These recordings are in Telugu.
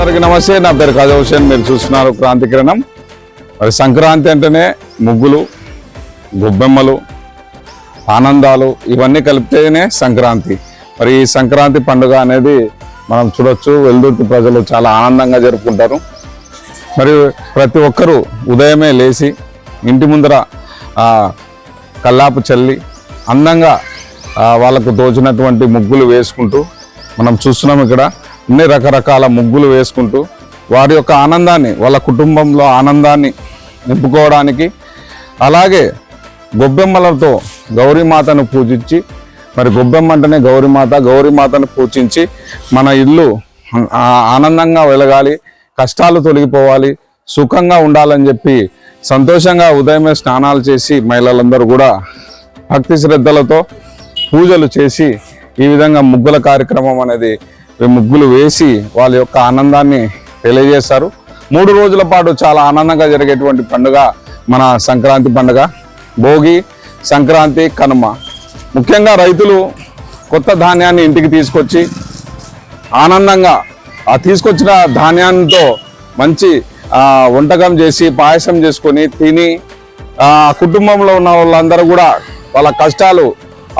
అందరికీ నమస్తే. నా పేరు ఖాజా హుసేన్. మీరు చూస్తున్నారు క్రాంతి కిరణం. మరి సంక్రాంతి అంటేనే ముగ్గులు, గొబ్బెమ్మలు, ఆనందాలు ఇవన్నీ కలిపితేనే సంక్రాంతి. మరి ఈ సంక్రాంతి పండుగ అనేది మనం చూడొచ్చు. వెల్దుర్తి ప్రజలు చాలా ఆనందంగా జరుపుకుంటారు. మరి ప్రతి ఒక్కరూ ఉదయమే లేచి ఇంటి ముందర కల్లాపు చల్లి అందంగా వాళ్ళకు తోచినటువంటి ముగ్గులు వేసుకుంటూ మనం చూస్తున్నాం. ఇక్కడ అన్ని రకరకాల ముగ్గులు వేసుకుంటూ వారి యొక్క ఆనందాన్ని, వాళ్ళ కుటుంబంలో ఆనందాన్ని నింపుకోవడానికి, అలాగే గొబ్బెమ్మలతో గౌరీమాతను పూజించి, మరి గొబ్బెమ్మ అంటేనే గౌరీమాత, గౌరీమాతను పూజించి మన ఇల్లు ఆనందంగా వెలగాలి, కష్టాలు తొలగిపోవాలి, సుఖంగా ఉండాలని చెప్పి సంతోషంగా ఉదయమే స్నానాలు చేసి మహిళలందరూ కూడా భక్తి శ్రద్ధలతో పూజలు చేసి ఈ విధంగా ముగ్గుల కార్యక్రమం అనేది ముగ్గులు వేసి వాళ్ళ యొక్క ఆనందాన్ని తెలియజేస్తారు. 3 రోజుల పాటు చాలా ఆనందంగా జరిగేటువంటి పండుగ మన సంక్రాంతి పండుగ. భోగి, సంక్రాంతి, కనుమ. ముఖ్యంగా రైతులు కొత్త ధాన్యాన్ని ఇంటికి తీసుకొచ్చి ఆనందంగా ఆ తీసుకొచ్చిన ధాన్యంతో మంచి వంటకం చేసి పాయసం చేసుకొని తిని కుటుంబంలో ఉన్న వాళ్ళందరూ కూడా వాళ్ళ కష్టాలు,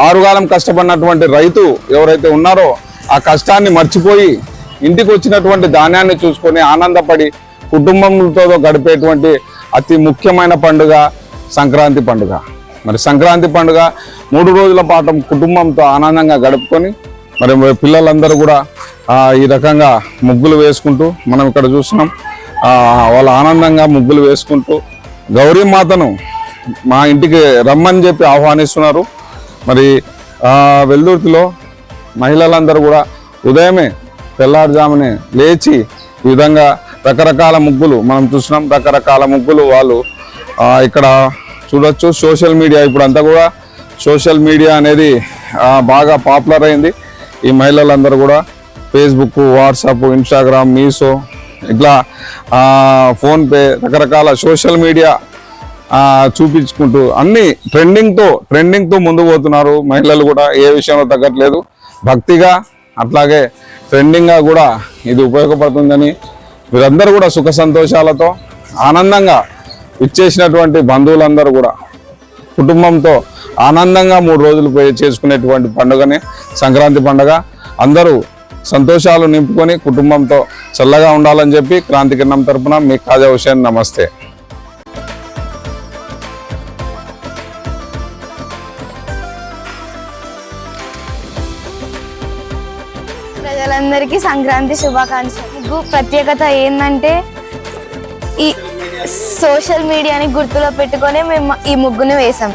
ఆరుగాలం కష్టపడినటువంటి రైతు ఎవరైతే ఉన్నారో ఆ కష్టాన్ని మర్చిపోయి ఇంటికి వచ్చినటువంటి ధాన్యాన్ని చూసుకొని ఆనందపడి కుటుంబంతో గడిపేటువంటి అతి ముఖ్యమైన పండుగ సంక్రాంతి పండుగ. మరి సంక్రాంతి పండుగ 3 రోజుల పాటు కుటుంబంతో ఆనందంగా గడుపుకొని మరి పిల్లలందరూ కూడా ఈ రకంగా ముగ్గులు వేసుకుంటూ మనం ఇక్కడ చూస్తున్నాం. వాళ్ళు ఆనందంగా ముగ్గులు వేసుకుంటూ గౌరీమాతను మా ఇంటికి రమ్మని చెప్పి ఆహ్వానిస్తున్నారు. మరి వెల్దుర్తిలో మహిళలందరూ కూడా ఉదయమే తెల్లారుజామునే లేచి ఈ విధంగా రకరకాల ముగ్గులు మనం చూస్తున్నాం. రకరకాల ముగ్గులు వాళ్ళు ఇక్కడ చూడొచ్చు. సోషల్ మీడియా ఇప్పుడంతా కూడా సోషల్ మీడియా అనేది బాగా పాపులర్ అయింది. ఈ మహిళలందరూ కూడా ఫేస్బుక్, వాట్సాప్, ఇన్స్టాగ్రామ్, మీషో ఇట్లా ఫోన్పే రకరకాల సోషల్ మీడియా చూపించుకుంటూ అన్ని ట్రెండింగ్తో ముందుకు పోతున్నారు. మహిళలు కూడా ఏ విషయంలో తగ్గట్లేదు. భక్తిగా అట్లాగే ట్రెండింగ్గా కూడా ఇది ఉపయోగపడుతుందని వీరందరూ కూడా సుఖ సంతోషాలతో ఆనందంగా ఇచ్చేసినటువంటి బంధువులందరూ కూడా కుటుంబంతో ఆనందంగా 3 రోజులు చేసుకునేటువంటి పండుగనే సంక్రాంతి పండుగ. అందరూ సంతోషాలు నింపుకొని కుటుంబంతో చల్లగా ఉండాలని చెప్పి క్రాంతి కిరణం తరపున మీ ఖాజా హుసేన్. నమస్తే. ప్రజలందరికీ సంక్రాంతి శుభాకాంక్షలు. ప్రత్యేకత ఏంటంటే ఈ సోషల్ మీడియాని గుర్తులో పెట్టుకొని మేము ఈ ముగ్గును వేసాం.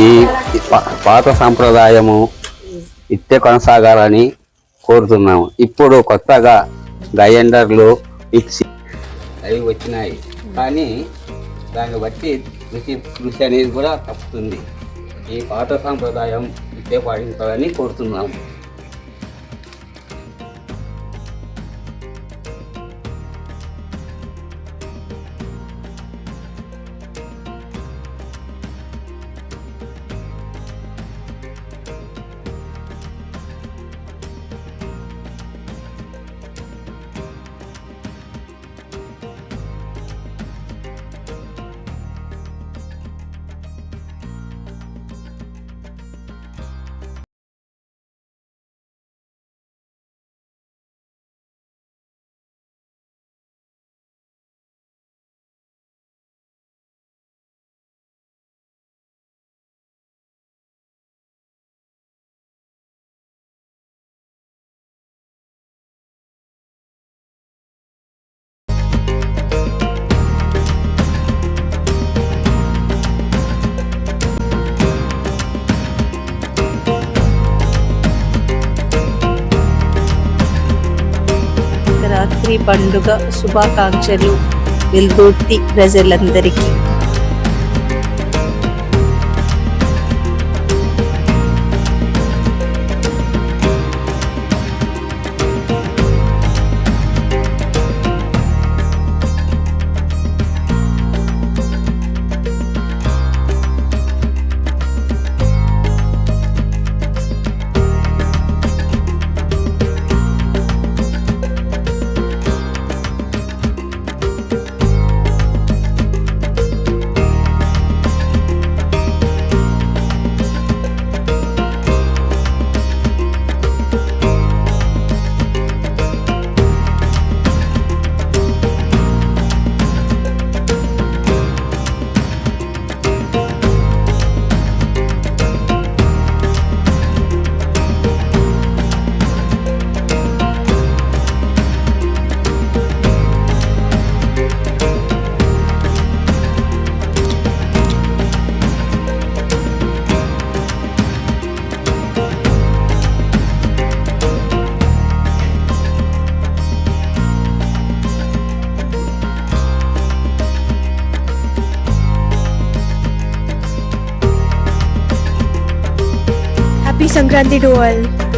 ఈ పాత సాంప్రదాయము ఇట్టే కొనసాగాలని కోరుతున్నాము. ఇప్పుడు కొత్తగా గ్రైండర్లు, మిక్సీ అవి వచ్చినాయి, కానీ దాన్ని బట్టి కృషి అనేది కూడా తప్పుతుంది. ఈ పాత సాంప్రదాయం ఇట్టే పాటించాలని కోరుతున్నాము. రాత్రి పండుగ శుభాకాంక్షలు వెల్దుర్తి ప్రజలందరికీ. Happy Sankranti to all.